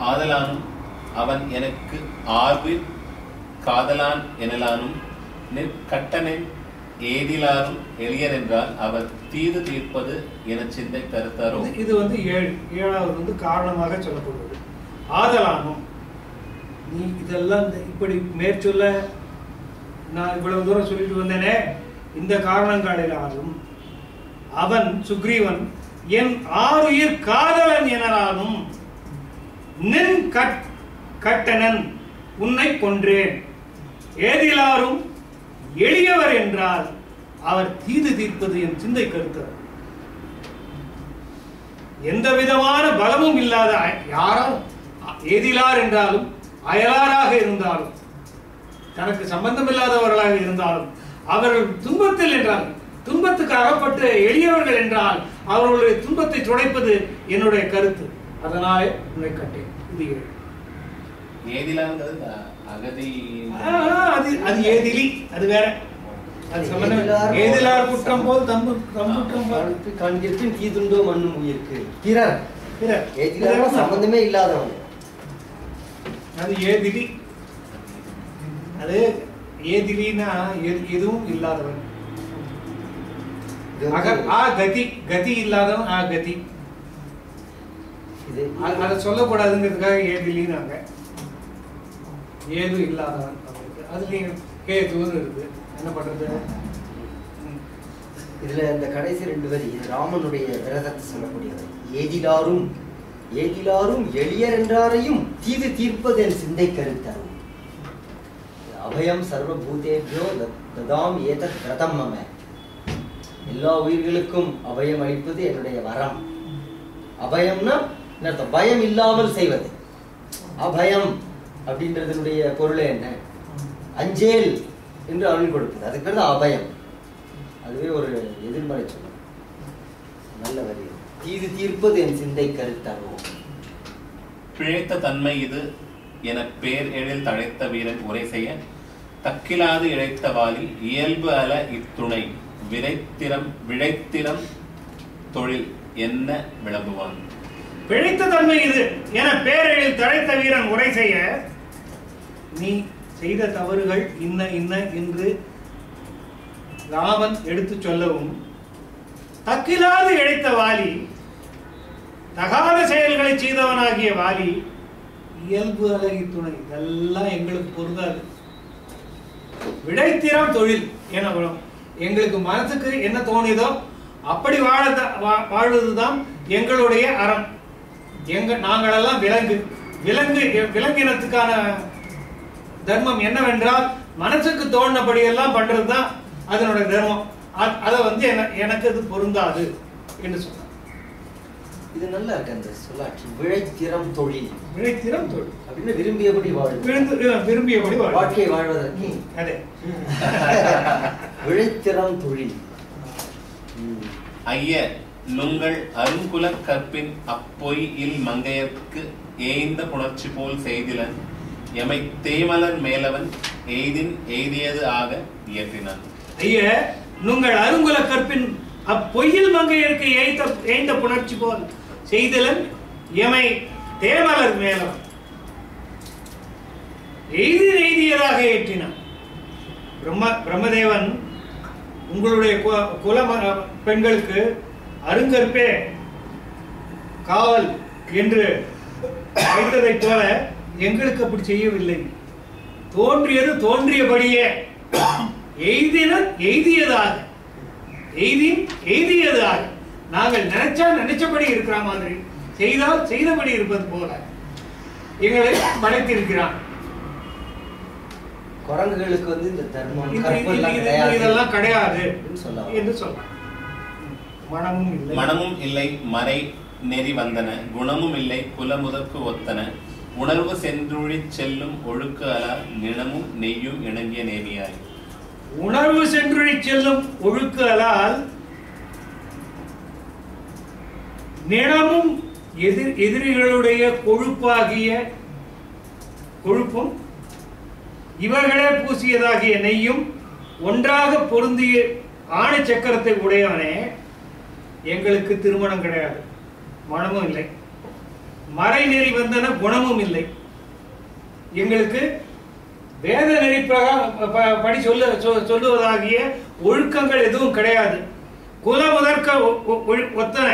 ஆதலானும் அவன் எனக்கு ஆர்வில் காதலான் எனலானும் கட்டனின் ஏதிலாரும் எளியர் என்றால் அவர் தீது தீர்ப்பது என சிந்தை கருத்தாரோ. இது வந்து ஏழாவது காரணமாக சொல்லப்படுவது. ஆதலானும் நீ இதெல்லாம் இப்படி மேற்சொல்ல நான் இவ்வளவு தூரம் சொல்லிட்டு வந்தேனே, இந்த காரணங்களிலாலும் அவன் சுக்ரீவன் என் ஆருயிர் காதலன் எனலானும் நின் கட்டனன் உன்னை கொன்றேன், ஏதிலாரும் எளியவர் என்றால் அவர் தீது தீர்ப்பது என் சிந்தை கருத்தார். எந்த விதமான பலமும் இல்லாத யாரும் ஏதிலார் என்றாலும் அயலாராக இருந்தாலும் தனக்கு சம்பந்தம் இல்லாதவர்களாக இருந்தாலும் அவர்கள் துன்பத்தில் என்றால் துன்பத்துக்கு அகப்பட்டு எளியவர்கள் என்றால் அவர்களுடைய துன்பத்தை துடைப்பது என்னுடைய கருத்து. அதனாலே உன்னை கட்டேன். இது அது ஏதிலி, அது வேற. ஏதிலார் குற்றம் போல் தம் குற்றம் காண்கிறேன் தீதுண்டோ மண்ணும் உயிருக்கு பிறர் ஏதிலார் சம்பந்தமே இல்லாதவன் அது ஏதிலி. அது ஏதிலினா எதுவும் இல்லாதவன். கதி இல்லாதவன் கதி. அதை சொல்லக்கூடாதுங்கிறதுக்காக ஏதிலினாங்க. ஏது இல்லாதவன் அதுலயும் கேதுன்னு இருக்கு. என்ன பண்றது? இதுல இந்த கடைசி 2 வரி ராமனுடைய விரதத்தை சொல்லக்கூடியவை. ஏதிலாரும் எளியர் என்றாரையும் தீது தீர்ப்பது என் சிந்தை கருத்தார். அபயம் சர்வபூதேபியோ ததாம் ஏதத் விரதம் மம. எல்லா உயிர்களுக்கும் அபயம் அளிப்பது என்னுடைய வரம். அபயம்னா பயம் இல்லாமல் செய்வது. அபயம் அப்படின்றதனுடைய பொருளே என்ன? அஞ்சேல் என்று அருள் கொடுப்பது. அதுக்கு பேர் தான் அபயம். அதுவே ஒரு எதிர்மறை சொல்லும். நல்ல வரி. தீது தீர்ப்பது என் சிந்தை கருத்தாரோ. பிழைத்த தன்மை இது என பேர் எழில் தழைத்த வீரன் உரை செய்ய தக்கிலாது இழைத்த வாலி இயல்பு அல இத்துணை விழைத்திரம் தொழில் என்ன விளம்புவான். பிழைத்த தன்மை இது என பேரெழில் தழைத்த வீரன் உரை செய்ய நீ செய்த தவறுகள் இன்ன இன்ன என்று ராமன் எடுத்து சொல்லவும் தக்கிலாது இழைத்த வாலி தகாத செயல்களை செய்தவனாகிய வாலி இயல்பு அழகி துணை இதெல்லாம் எங்களுக்கு பொருந்தாது. விடைத்திறம் தொழில் என எங்களுக்கு மனசுக்கு என்ன தோணியதோ அப்படி வாழ்வதுதான் எங்களுடைய அறம். நாங்களெல்லாம் விலங்கினத்துக்கான தர்மம் என்னவென்றால் மனசுக்கு தோணுபடி எல்லாம் பண்றதுதான் அதனுடைய தர்மம். அதை வந்து எனக்கு அது பொருந்தாது என்று சொன்னார். இது நல்லா இருக்கு அந்த சொல்லாட்சி. விழைத்திறம் தொழில் அப்படின்னு விரும்பியபடி வாழ்க்கை வாழ்வதற்கு அதே விழைத்திறம் தொழில். ஐய நுங்கள் அருங்குல கற்பின் அப்பொய் இல் மங்கையர்க்கு ஏய்ந்த புணர்ச்சி போல் செய்திலன் எமை தேமலர் மேலவன் எய்தின் எய்தியது ஆக இயற்றினான். ஐய நுங்கள் அருங்குல கற்பின் அப்பொய்யில் மங்கையர்க்கு ஏய்ந்த புணர்ச்சி போல் செய்திலன் எமை தேமலர் மேலவன் எய்தின் எய்தியதாக ஏற்றினான். பிரம்மதேவன் உங்களுடைய குல பெண்களுக்கு அருங்கற்பே காவல் என்று வைத்ததை போல எங்களுக்கு அப்படி செய்யவில்லை. தோன்றியது தோன்றியபடியே எய்தியதாக நாங்கள் நினைச்சா நினைச்சபடி இருக்கிற மாதிரி செய்தால் செய்தபடி இருப்பது போல எங்களை படைத்திருக்கிறான். குரங்குகளுக்கு வந்து இந்த தர்மம் இதெல்லாம் கிடையாது என்று சொல்லலாம். மனமும் இல்லை மறை நெறி வந்தன குணமும் இல்லை குலமுதற்கு ஒத்தன உணர்வு சென்றுழி செல்லும் ஒழுக்கு அலா நிலமும் நெய்யும் இணங்கிய நேமியாய். உணர்வு சென்றுழி செல்லும் ஒழுக்கு அலால் நிலமும் எதிரிகளுடைய கொழுப்பாகிய கொழுப்பும் இவர்களே பூசியதாகிய நெய்யும் ஒன்றாக பொருந்திய ஆணை சக்கரத்தை உடையவனே எங்களுக்கு திருமணம் கிடையாது, மனமும் இல்லை. மறைநெறி வந்தன குணமும் இல்லை. எங்களுக்கு வேத நெறி படி சொல்லுவதாகிய ஒழுக்கங்கள் எதுவும் கிடையாது. குல முதற்க ஒத்தன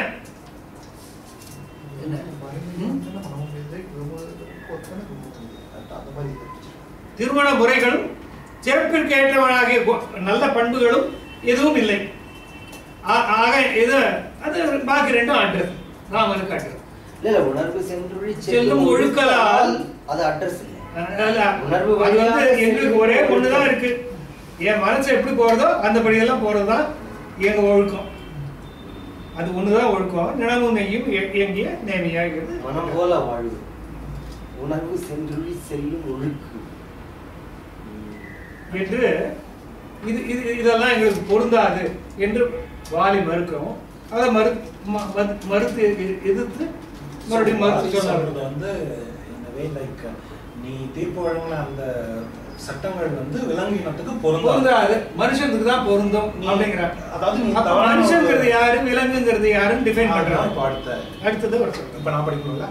திருமண முறைகளும் சிறப்பிற்கு ஏற்றவனாகிய நல்ல பண்புகளும் எதுவும் இல்லை. ஆக இது அது பாக்கி ரெண்டும் அட்ரஸ் ராமனுக்கு அட்ரஸ். இல்ல உணர்வு சென்று செல்லும் ஒழுக்கலால் அது அட்ரஸ் இல்லை. உணர்வு அது வந்து எங்களுக்கு ஒரே ஒண்ணுதான் இருக்கு. என் மனசு எப்படி போறதோ அந்த படியெல்லாம் போறதுதான் எங்க ஒழுக்கம். அது ஒண்ணுதான் ஒழுக்கம். நிலமும் நெய்யும் இயங்கிய நேமியாகிறது. மனம் போல வாழ்வு உணர்வு சென்று செல்லும் ஒழுக்கு என்று இதெல்லாம் எங்களுக்கு பொருந்தாது என்று வாலி மறுக்கவும் அதை மறுத்து எதிர்த்து மறுபடியும் மறுத்து சொன்னாங்க. வந்து நீ தீர்ப்பு வழங்கின அந்த சட்டங்கள் வந்து விலங்கினத்துக்கு பொருந்தாது, மனுஷனுக்கு தான் பொருந்தும் அப்படிங்கிறாங்க. அதாவது மனுஷங்கிறது யாரு விலங்குங்கிறது யாருன்னு டிஃபைன் பண்றாங்க. அடுத்தது இப்ப நான் படிக்கணும்ல,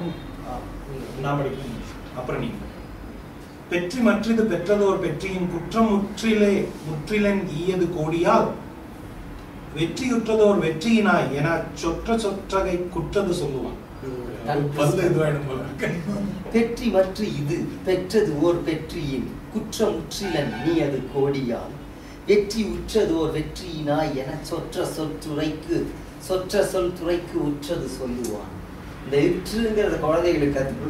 நான் படிக்கணும். அப்புறம் நீ பெற்றி மற்றது பெற்றதோர் பெற்றியின் குற்றம் முற்றிலன் ஈயது கோடியால் வெற்றியுற்றதோர் வெற்றியினாய் என சொற்றகை குற்றது சொல்லுவான். பெற்றி மற்ற இது பெற்றது ஓர் பெற்றியின் குற்றம் முற்றிலன் நீ அது கோடியால் வெற்றி உற்றதோர் வெற்றியினாய் என சொற்ற சொல் துறைக்கு உற்றது சொல்லுவான். இந்த இற்றுங்கிறத குழந்தைகளுக்கு கற்றுக்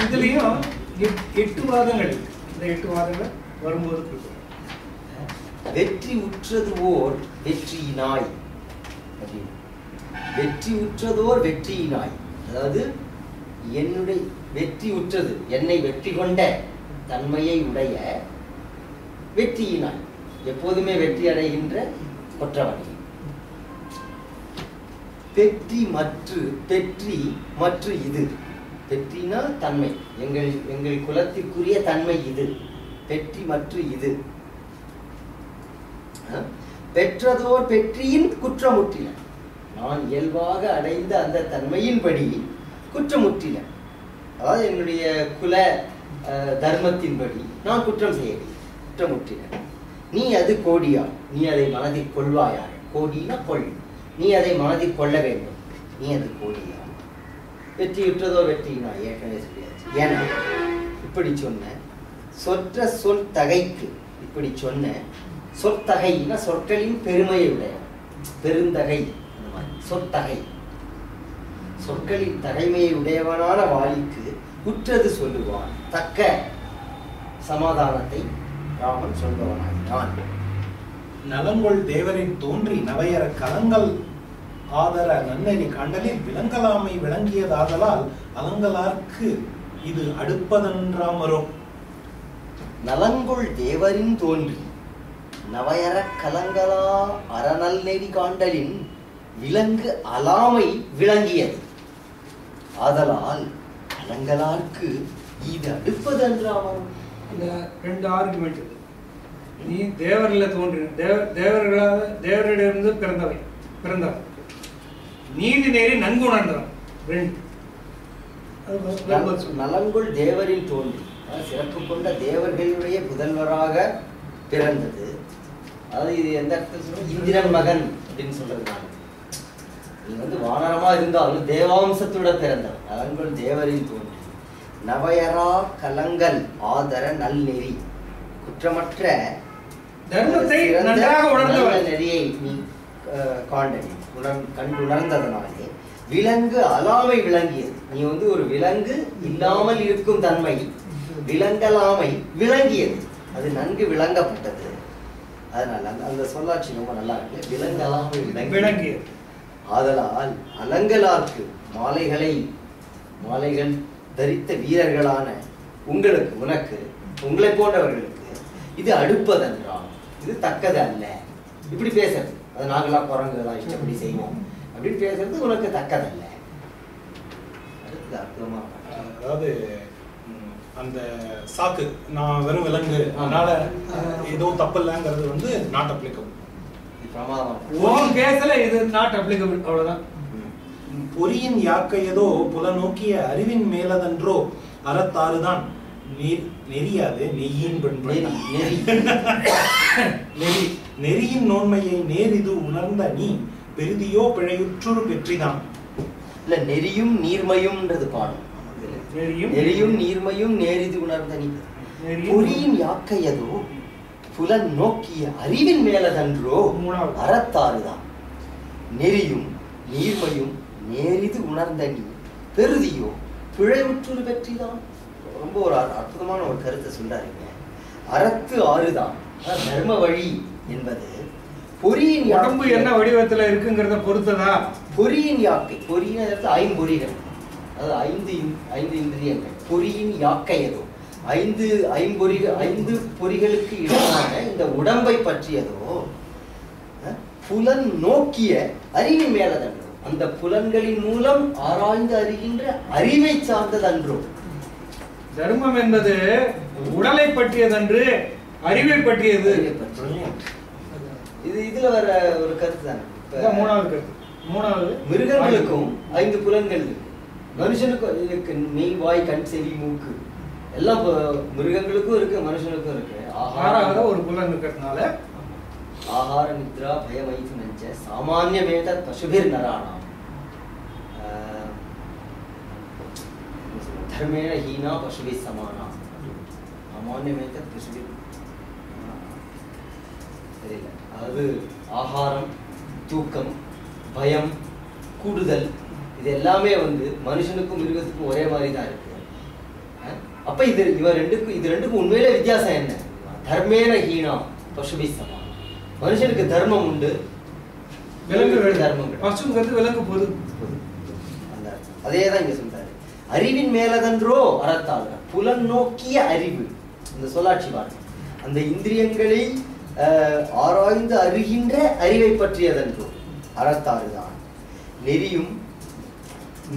இதுலயும் 8 வாதங்கள். இந்த 8 வாதங்கள் வரும்போது வெற்றி உற்றது ஓர் வெற்றியினாய், வெற்றி உற்றதோர் வெற்றியினாய், அதாவது என்னுடைய வெற்றி உற்றது என்னை வெற்றி கொண்ட தன்மையை உடைய வெற்றியினாய், எப்போதுமே வெற்றி அடைகின்ற கொற்றவனை. பெற்றி மற்ற இது பெற்றினா தன்மை, எங்கள் குலத்திற்குரிய தன்மை இது. பெற்றி மற்ற இது பெற்றதோர் பெற்றியின் குற்றமுற்றில, நான் இயல்பாக அடைந்த அந்த தன்மையின்படி குற்றமுற்றில, அதாவது என்னுடைய குல தர்மத்தின்படி நான் குற்றம் செய்யவில்லை, குற்றமுற்றில. நீ அது கோடியா, நீ அதை மனதில் கொள்வாயாக. கோடினா கொள், நீ அதை மனதில் கொள்ள வேண்டும். நீ அது கோடியா வெற்றியுற்றதோ வெற்றினா ஏற்கனவே சொல்லியாச்சு. ஏன்னா இப்படி சொன்ன சொற்ற சொல் தகைக்கு, இப்படி சொன்ன சொற்தகைன்னா சொற்களின் பெருமையை உடைய பெருந்தகை, அந்த மாதிரி சொற்தகை சொற்களின் தகைமையை உடையவனான வாலிக்கு குற்றது சொல்லுவான். தக்க சமாதானத்தை ராமன் சொல்பவனாகினான். நலங்கொள் தேவரின் தோன்றி நவையற கலங்கள் ஆதர நன்னெறி கண்டலில் விலங்கலாமை விளங்கியதாதலால் அலங்கலார்க்கு இது அடுப்பதென்றாமரும். நலங்கொள் தேவரின் தோன்றி நவையற கலங்களா அறநல் நெறி காண்டலின் விலங்கு அலாமை விளங்கியது ஆதலால் அலங்கலார்க்கு இது அடுப்பதென்றாமரும். இந்த 2 ஆர்குமெண்ட். நீ தேவரில் தோன்றின, தேவரிடமிருந்து பிறந்தவன், நீதி நேரி நன்கு உணர்ந்தவன். 2 நலங்கொள் தேவரில் தோன்றி சிறப்பு கொண்ட தேவர்களுடைய புதல்வராக பிறந்தது. அதாவது இது எந்த அர்த்தம் சொல்றது, இந்திரன் மகன் அப்படின்னு சொல்றதுனால நீ வந்து வானரமா இருந்தாலும் தேவாம்சத்தோட பிறந்தவன். நலங்கொள் தேவரில் தோன்றி நவையரா கலங்கள் ஆதர நல் நெறி, குற்றமற்ற தர்மத்தை நன்றாக உணர்ந்தவன் நெறியை நீ கண்டுணர்ந்ததனாலே விலங்கு அலாமை விளங்கியது. நீ வந்து ஒரு விலங்கு இல்லாமல் இருக்கும் தன்மை விலங்கலாமை விளங்கியது, அது நன்கு விளங்கப்பட்டது. அதனால அந்த சொல்லாட்சி ரொம்ப நல்லா இருக்கு. விலங்கலாமை விளங்கியது. ஆதலால் அலங்கலார்க்கு மாலைகள் தரித்த வீரர்களான உனக்கு உங்களை போன்றவர்களுக்கு இது அடுப்பதென்றால் இது தக்கது அல்ல. இப்படி பேசுறது, அது நாங்களாம் குரங்குதான் இஷ்டப்படி செய்வோம் அப்படின்னு பேசுறது உனக்கு தக்கதல்ல. அடுத்தது அற்புதமா, அதாவது அந்த சாக்கு நான் வெறும் விலங்கு அதனால ஏதோ தப்பு இல்லைங்கிறது வந்து நாட் அப்ளிகபிள். பிரமாதம். கேஸ்ல இது நாட் அப்ளிகபிள், அவ்வளவுதான். பொறியின் யாக்கையதோ புலநோக்கிய அறிவின் மேலதன்றோ அறத்தாறுதான் நெறியாது நெய்யின் நெறியின் நோன்மையை நேரிது உணர்ந்த நீ பெரிதியோ பிழையுற்றொரு பெற்றிதான். இல்ல நெறியும் நீர்மையும்ன்றது பாடம். நெறியும் நீர்மையும் நேரிது உணர்ந்த நீ பொறியின் யாக்கையதோ புலன் நோக்கிய அறிவின் மேலதன்றோ அறத்தாறுதான் நெறியும் நீர்மையும் நேரிது உணர்ந்த நீ பெருதியோ பிழையுற்றொரு பெற்றிதான். ரொம்ப ஒரு அற்புதமான ஒரு கருத்தை சொல்றாருங்க. அறத்து ஆறுதான் தர்ம வழி என்பது பொறியின் உடம்பு என்ன வடிவத்துல இருக்குங்கிறத பொறுத்ததா. பொறியின் யாக்கை, பொறியின் ஐம்பொறிகள், அதாவது ஐந்து இந்திரியங்கள். பொறியின் யாக்கையதோ ஐந்து பொறிகளுக்கு இடமான இந்த உடம்பை பற்றியதோ புலன் நோக்கிய அறிவின் மேலதன்றோ அந்த புலன்களின் மூலம் ஆராய்ந்து அறிகின்ற அறிவை சார்ந்ததன்றோ. தர்மம் என்பது உடலை பற்றியதன்று அறிவை பற்றியது. இதுல வர ஒரு கருத்து தானே. மூணாவது கருத்து. மூணாவது மிருகங்களுக்கும் 5 புலன்கள் இருக்கு, மனுஷனுக்கும் இருக்கு. மெய் வாய் கண் செவி மூக்கு எல்லாம் மிருகங்களுக்கும் இருக்கு, மனுஷனுக்கும் இருக்கு. ஆறாவது ஒரு புலன் இருக்கிறதுனால ஆஹார நித்ரா பயமைத்து நெஞ்ச சாமானியமேத பசுபிர் நராணாம் தர்மேண ஹீனா பசுபி சமானா சாமானியமேத பசுபிர். தெரியல. அதாவது ஆகாரம், தூக்கம், பயம், கூடுதல் இது எல்லாமே மனுஷனுக்கும் மிருகத்துக்கும் ஒரே மாதிரி தான் இருக்கு. அப்ப இது ரெண்டுக்கும் உண்மையிலே வித்தியாசம் என்ன? தர்மேன ஹீனா பசுபி சமானா. மனுஷனுக்கு தர்மம் உண்டு, விலங்கு தர்மம். பசுங்கிறது விலங்கு பொது. அதேதான் இங்க சொல்றாரு. அறிவின் மேலதன்றோ அறத்தாள் புலன் நோக்கிய அறிவு. இந்த சொல்லாட்சி பாருங்க. அந்த இந்திரியங்களை ஆராய்ந்து அறிகின்ற அறிவை பற்றியதன்றோ அறத்தாறுதான் நெறியும்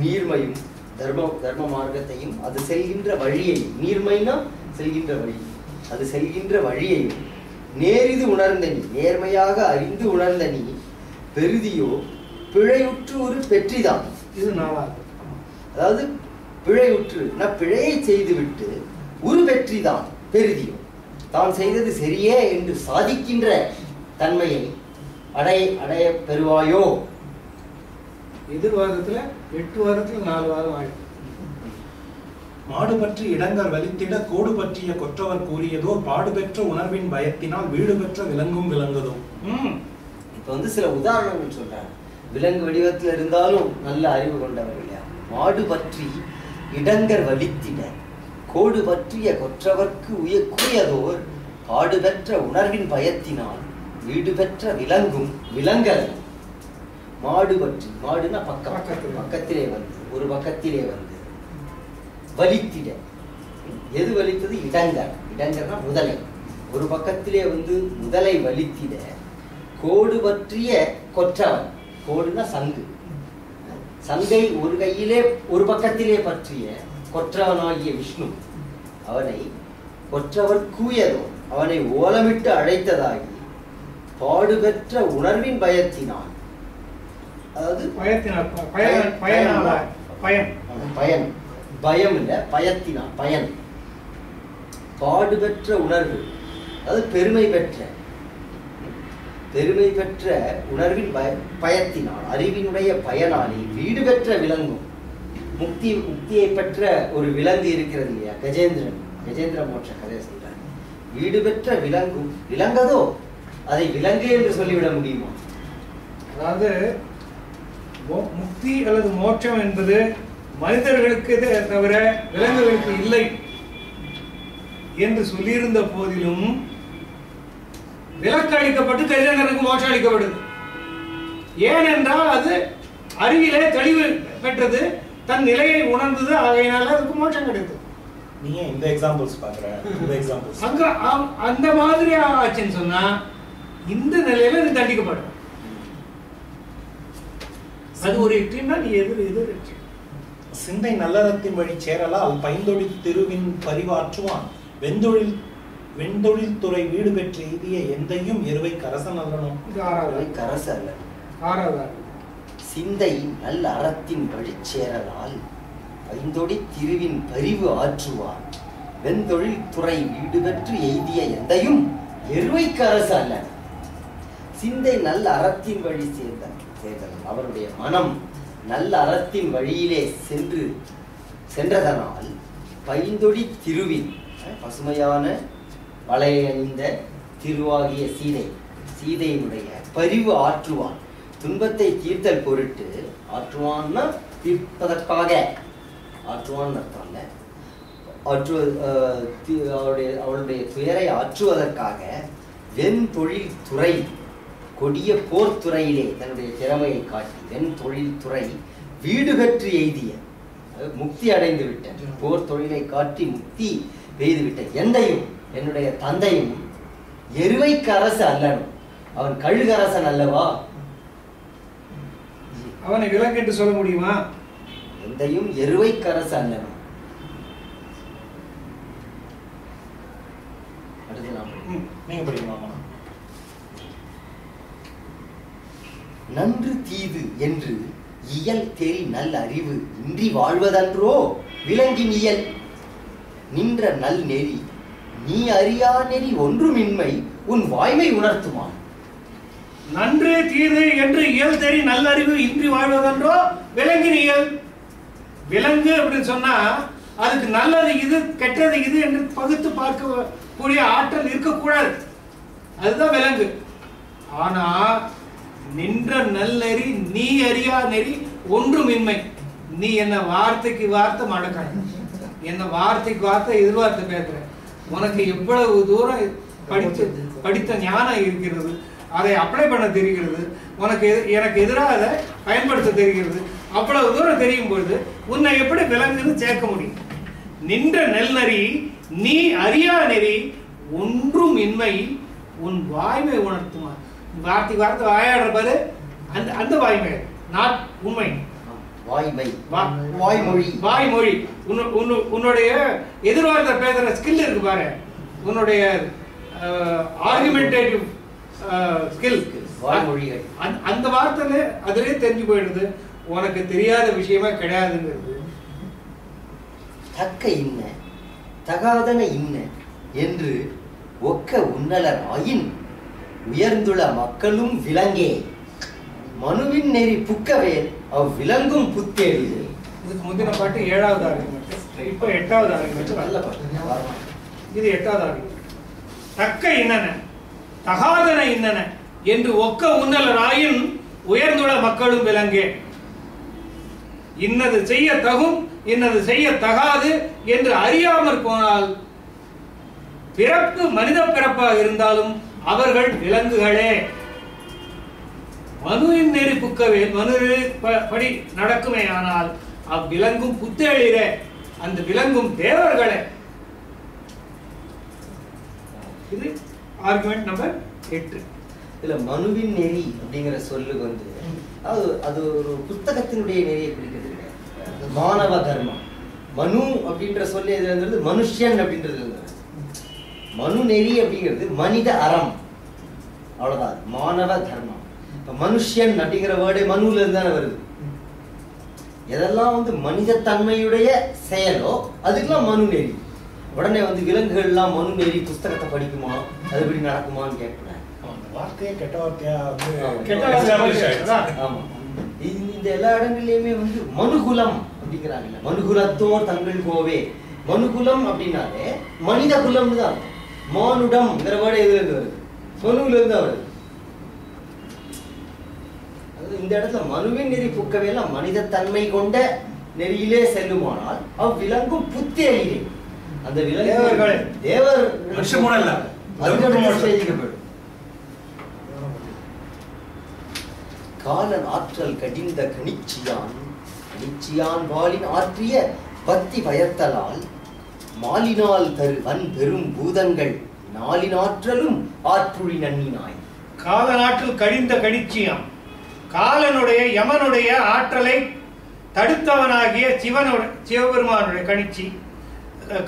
நீர்மையும் தர்ம மார்க்கத்தையும் அது செல்கின்ற வழியையும். நீர்மைனா செல்கின்ற வழி, அது செல்கின்ற வழியையும் நேரிது உணர்ந்த நீ நேர்மையாக அறிந்து உணர்ந்த நீ பெருதியோ பிழையுற்று ஒரு பெற்றிதான். இது நாளாக. அதாவது பிழையுற்று பிழையை செய்துவிட்டு ஒரு வெற்றிதான் பெருதியோ தான் செய்தது சரியே என்று சாதிக்கின்ற தன்மையை அடைய பெறுவாயோ. எதிர்வாதத்துல 8 வாரத்துல 4 வாரம் ஆயிடும். மாடு பற்றி இடங்கர் வலித்திட கோடு பற்றிய கொற்றவர் கூறியதோர் பாடு பெற்ற உணர்வின் பயத்தினால் வீடு பெற்ற விலங்கும் விலங்குதோ. இப்ப சில உதாரணங்கள் சொல்றாங்க. விலங்கு வடிவத்தில் இருந்தாலும் நல்ல அறிவு கொண்டவர் இல்லையா. மாடு பற்றி இடங்கர் வலித்திட கோடு பற்றிய கொற்றவர்க்கு கூறியதோர் பாடு பெற்ற உணர்வின் பயத்தினால் வீடு பெற்ற விலங்கும் விலங்கல். மாடு பற்றி, மாடுனா பக்கத்திலே ஒரு பக்கத்திலே வலித்திட. எது வலித்தது? இடங்கர். இடங்கர்னா முதலை. ஒரு பக்கத்திலே முதலை வலித்திட கோடு பற்றிய கொற்றவன். கோடுனா சங்கு. சங்கை ஒரு கையிலே ஒரு பக்கத்திலே பற்றிய கொற்றவனாகிய விஷ்ணு அவனை கொற்றவர் கூயதோ அவனை ஓலமிட்டு அழைத்ததாகி பாடுபெற்ற உணர்வின் பயத்தினால். அதாவது பயன் பயம் இல்ல, பயத்தினால் பயன். பாடுபெற்ற உணர்வு, அதாவது பெருமை பெற்ற உணர்வின் பயத்தினால் அறிவினுடைய பயனாளி வீடு பெற்ற விலங்கும். முக்தியை பெற்ற ஒரு விலங்கு இருக்கிறது இல்லையா, கஜேந்திர மோட்ச கதையை சொல்றாங்க. வீடு பெற்ற விலங்கும் விலங்கதோ அதை விலங்கு என்று சொல்லிவிட முடியுமா? அதாவது முக்தி அல்லது மோட்சம் என்பது மனிதர்களுக்கு தவிர விலங்குகளுக்கு இல்லை என்று சொல்லியிருந்த போதிலும் விலக்கு அளிக்கப்பட்டு கஜேந்திரனுக்கு மோட்சம் அளிக்கப்படுது. ஏனென்றால் அது அறிவிலே தெளிவு பெற்றது, தன் நிலையை உணர்ந்தது, ஆகையினால அதுக்கு மோட்சம் கிடைத்தது. நீங்க இந்த எக்ஸாம்பிள்ஸ் பாக்குற இந்த எக்ஸாம்பிள்ஸ் அங்க அந்த மாதிரி ஆச்சுன்னு சொன்னா இந்த நிலையில நீ தண்டிக்கப்படும். அது ஒரு எக்ஸ்ட்ரீம்னா நீ எதிர் சிந்தை நல்லறத்தின் வழி சேரலால் பைந்தொழில் திருவின் பரிவாற்றுவான் வெந்தொழில் துறை வீடு பெற்ற எய்திய எந்தையும் எருவை கரசன் அல்லணும். கரச அல்ல, 6வது சிந்தை நல்ல அறத்தின் வழிச்சேரலால் ஐந்தொடி திருவின் பரிவு ஆற்றுவார் வெந்தொழில் துறை வீடு பெற்று எய்திய எந்தையும் எருவைக்கு அரசு அல்ல. சிந்தை நல்ல அறத்தின் வழி சேர்தல் அவருடைய மனம் நல்ல அறத்தின் வழியிலே சென்றதனால் பைந்தொடி திருவின் பசுமையான வளைய அணிந்த திருவாகிய சீதையினுடைய பரிவு ஆற்றுவான். துன்பத்தை தீர்த்தல் பொருட்டு ஆற்றுவான்னா தீர்ப்பதற்காக ஆற்றுவான் அர்த்தம் இல்ல, அவளுடைய துயரை ஆற்றுவதற்காக வெண்தொழில் துறை கொடிய போர் துறையிலே தன்னுடைய திறமையை காட்டி வெண்தொழில் துறை வீடு பெற்று எய்திய முக்தி அடைந்து விட்ட போர் தொழிலை காட்டி முக்தி பெய்து விட்ட எந்தையும் என்னுடைய தந்தையும் எருவைக்கு அரசு அல்லனும். அவன் கழுகரசன் அல்லவா? அவனை விலங்கு என்று சொல்ல முடியுமா? எந்தையும் எருவைக்கு அரசு அல்லனும். அடுத்து நீங்க படிக்கலாமா? நன்று தீது என்று இயல் தெரி நல் அறிவு இன்றி வாழ்வதன்றோ விலங்கின் இயல். நின்ற நல் நெறி நீ அறியா நெறி ஒன்றுமின்மை உன் வாய்மை உணர்த்துமான். நன்று தீது என்று இயல் தெரி நல்லறிவு இன்றி வாழ்வதன்றோ விலங்கின் இயல். விலங்கு அப்படின்னு சொன்னா அதுக்கு நல்லது இது கெட்டது இது என்று பகுத்து பார்க்கக்கூடிய ஆற்றல் இருக்கக்கூடாது, அதுதான் விலங்கு. ஆனா நின்ற நல்லெறி நீ அறியா நெறி ஒன்றுமின்மை. நீ என்ன வார்த்தைக்கு வார்த்தை மடக்க, என்ன வார்த்தைக்கு வார்த்தை எதிர்பார்த்து பேசுற. உனக்கு எவ்வளவு தூரம் படித்த ஞானம் இருக்கிறது, அதை அப்ளை பண்ண தெரிகிறது, உனக்கு எனக்கு எதிராக அதை பயன்படுத்த தெரிகிறது. அவ்வளவு தூரம் தெரியும் பொழுது உன்னை எப்படி விலங்குன்னு சேர்க்க முடியும்? நின்ற நெல்நெறி நீ அறியா நெறி ஒன்றுமின்மை உன் வாய்மை உணர்த்துமா. வார்த்தைக்கு வார்த்தை வாயாடுற பாரு, அந்த வாய்மை நாட் உண்மை. வாய்மொழி உன்னுடைய எதிர்வார்த்தை பேசுற ஸ்கில் இருக்கு பாரு, உன்னுடைய ஆர்குமெண்டேட்டிவ் ஸ்கில், அந்த வார்த்தையில அதுவே தெரிஞ்சு போயிடுது உனக்கு தெரியாத விஷயமா கிடையாதுங்கிறது. தக்க இன்ன தகாதன இன்ன என்று ஒக்க உன்னலர் ஆயின் உயர்ந்துள்ள மக்களும் விலங்கே மனுவின் நெறி புக்கவேல் அவ்விலங்கும் புத்தேடு. இதுக்கு முந்தின பாட்டு 7வது ஆர்குமெண்ட், இப்ப 8வது ஆர்குமெண்ட். நல்ல பாட்டு, இது 8வது ஆர்குமெண்ட். தக்க இன்னன தகாதன இன்னன என்று ஒக்க உன்னலர் ஆயின் உயர்ந்துள்ள மக்களும் விலங்கே. இன்னது செய்ய தகும் இன்னது செய்ய தகாது என்று அறியாமற் போனால் பிறப்பு மனித பிறப்பாக இருந்தாலும் அவர்கள் விலங்குகளே. மனுவின் நெறி புக்கவே மனு படி நடக்குமே ஆனால் அவ்விலங்கும் புத்தேளிரே, அந்த விலங்கும் தேவர்களே. இது ஆர்குமெண்ட் நம்பர் 8. இதுல மனுவின் நெறி அப்படிங்கிற சொல்லு வந்து அது ஒரு புத்தகத்தினுடைய நெறியை குறிக்கிறது. மானவ தர்மம் மனு அப்படின்ற சொல்லி எதுங்கிறது மனுஷன் அப்படின்றது. மனு நெறி அப்படிங்கிறது மனித அறம், அவ்வளவுதான். மானவ தர்மம். மனுஷன் அப்படிங்கிற வேர்டே மனுல இருந்தானே வருது. எதெல்லாம் வந்து மனித தன்மையுடைய செயலோ அதுக்கெல்லாம் மனு நெறி. உடனே வந்து விலங்குகள் எல்லாம் மனு நெறி புஸ்தகத்தை படிக்குமா, அது எப்படி நடக்குமான்னு கேட்கக்கூடாது. வார்த்தையே கெட்ட வார்த்தையா ஆமா. இந்த எல்லா இடங்கள்லயுமே வந்து மனுகுலம் அப்படிங்கிறாங்கல்ல, மனுகுலத்தோர் தங்கள் கோவே. மனுகுலம் அப்படின்னாலே மனித குலம் தான். மானுடம் வேர்டு எதுல இருந்து வருது? மனுல இருந்து வருது. இந்த இடத்துல மனுவின் நெறி புக்கவேலாம் மனித தன்மை கொண்ட நெறியிலே செல்லுமானால் அவ்விலங்கும் புத்தேளிரே, அந்த விலங்குகள் தேவர் செய்திக்கப்படும். காலன் ஆற்றல் கடிந்த கணிச்சியான் வாளின் ஆற்றிய பத்தி பயத்தலால் மாலினால் தரு வன் பெரும் பூதங்கள் நாளின் ஆற்றலும் ஆற்றுழி நன்னினாய். காலனாற்றல் கடிந்த கணிச்சியான், காலனுடைய யமனுடைய ஆற்றலை தடுத்தவனாகிய சிவபெருமானுடைய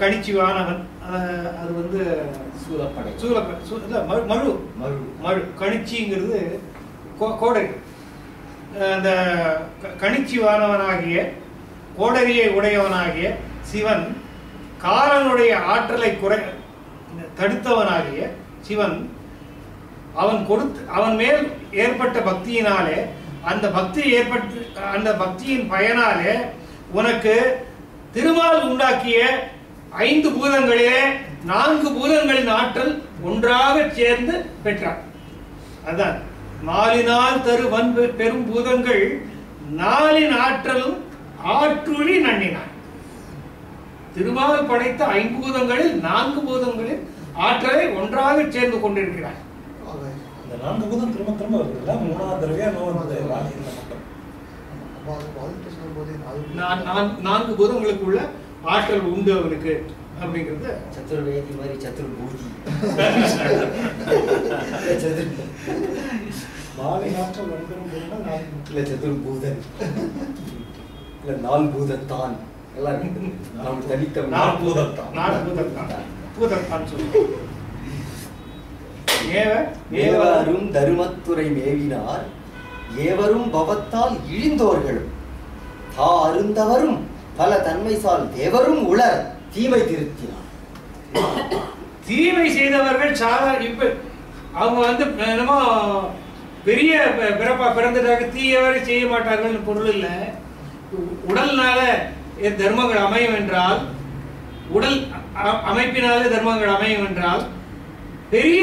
கணிச்சிவானவன். அது வந்து மழு கணிச்சிங்கிறது கோடை. அந்த கணிச்சிவானவனாகிய கோடரியை உடையவனாகிய சிவன், காலனுடைய ஆற்றலை தடுத்தவனாகிய சிவன், அவன் மேல் ஏற்பட்ட பக்தியினாலே, அந்த பக்தியின் பயனாலே உனக்கு திருமால் உண்டாக்கிய 5 பூதங்களிலே 4 பூதங்களின் ஆற்றல் ஒன்றாக சேர்ந்து பெற்றார். அதான் 4 தரு பெரும் பூதங்கள் 4 ஆற்றலும் ஆற்றுழி நன்னினான். திருமால் படைத்த 5 பூதங்களில் 4 பூதங்களில் ஆற்றலை ஒன்றாக சேர்ந்து கொண்டிருக்கிறார். இந்த 4 பூதம் திரும்ப திரும்ப வருதுல்ல, 3ஆவது தடவையா மட்டும் 4 பூதங்களுக்குள்ள ஆற்றல் உண்டு அவனுக்கு அப்படிங்கிறது. சதுர்வேதி மாதிரி சதுர்பூதி, மாலை ஆற்றல் வந்துடும் இல்ல சதுர்பூதன், இல்ல 4 பூதத்தான் எல்லாம் நாம் தனித்த 4 பூதத்தான் சொல்லுவோம். ஏவரும் தருமத்துறை மேவினார், ஏவரும் பவத்தால் இழிந்தோர்களும், அருந்தவரும் பல தன்மைசால் தேவரும் உளர் தீமை திருத்தினார். தீமை செய்தவர்கள் இப்ப அவங்க என்னமோ பெரிய பிறந்ததாக தீயவரை செய்ய மாட்டார்கள் பொருள் இல்ல. உடல்னால தர்மங்கள் அமையும் என்றால், உடல் அமைப்பினாலே தர்மங்கள் அமையும் என்றால், பெரிய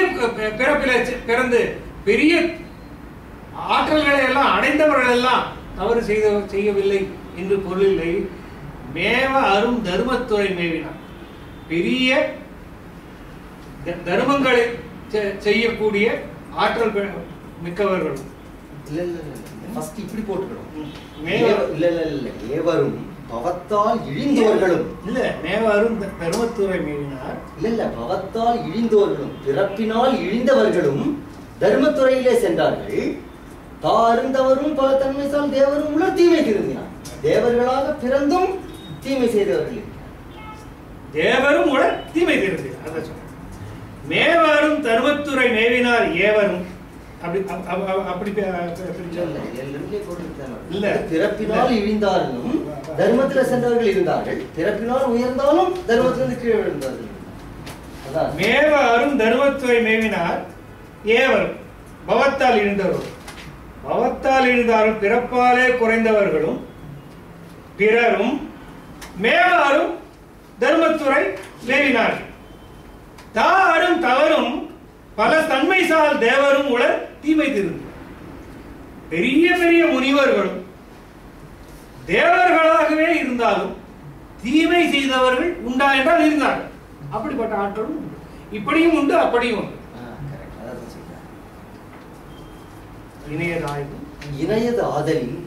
பிறப்பில பிறந்து பெரிய ஆற்றல்களை எல்லாம் அடைந்தவர்கள் எல்லாம் தவறு செய்யவில்லை என்று பொருள் இல்லை. மேவ அரும் தர்மத்துறை மேவினார், பெரிய தர்மங்களை செய்யக்கூடிய ஆற்றல் மிக்கவர்கள். இல்ல இல்ல இல்ல ஃபர்ஸ்ட் இப்படி போட்டுக்கணும். இல்ல இல்ல இல்ல ஏவரும் பவத்தால் இழிந்தோர்களும், இல்ல மேவரும் தர்மத்துறை மேவினார், இல்ல இல்ல பவத்தால் இழிந்தோர்களும், பிறப்பினால் இழிந்தவர்களும் தர்மத்துறையிலே சென்றார்கள். அருந்தவரும் பல தன்மைசால் தேவரும் உள்ள தீமை திருந்தினார். தேவர்களாக பிறந்தும் தீமை செய்தவர்கள், தேவரும் உள்ள தீமை திருந்தினார். அத சொல்ற மேவரும் தர்மத்துறை மேவினார் ஏவரும் அப்படி இல்ல. பிறப்பினால் இழிந்தாலும் தர்மத்தில் சென்றவர்கள் இருந்தார்கள், பிறப்பினால் உயர்ந்தாலும் தர்மத்திலிருந்து கீழே விழுந்தார்கள். அதான் மேவ அரும் தர்மத்துறை மேவினார் ஏவரும் பவத்தால் இழிந்தவர்கள், பவத்தால் இழிந்தாலும் பிறப்பாலே குறைந்தவர்களும் பிறரும் மேவாரும் தர்மத்துறை மேவினார்கள். தாரும் தவறும் பல தன்மைசால் தேவரும் உளர் தீமை திருந்து. பெரிய பெரிய முனிவர்களும் தேவர்களாகவே இருந்தாலும் தீமை செய்தவர்கள் உண்டா என்றால் இருந்தார்கள். அப்படிப்பட்ட ஆற்றலும் உண்டு, இப்படியும் உண்டு அப்படியும் உண்டு. இணையது ஆதலின்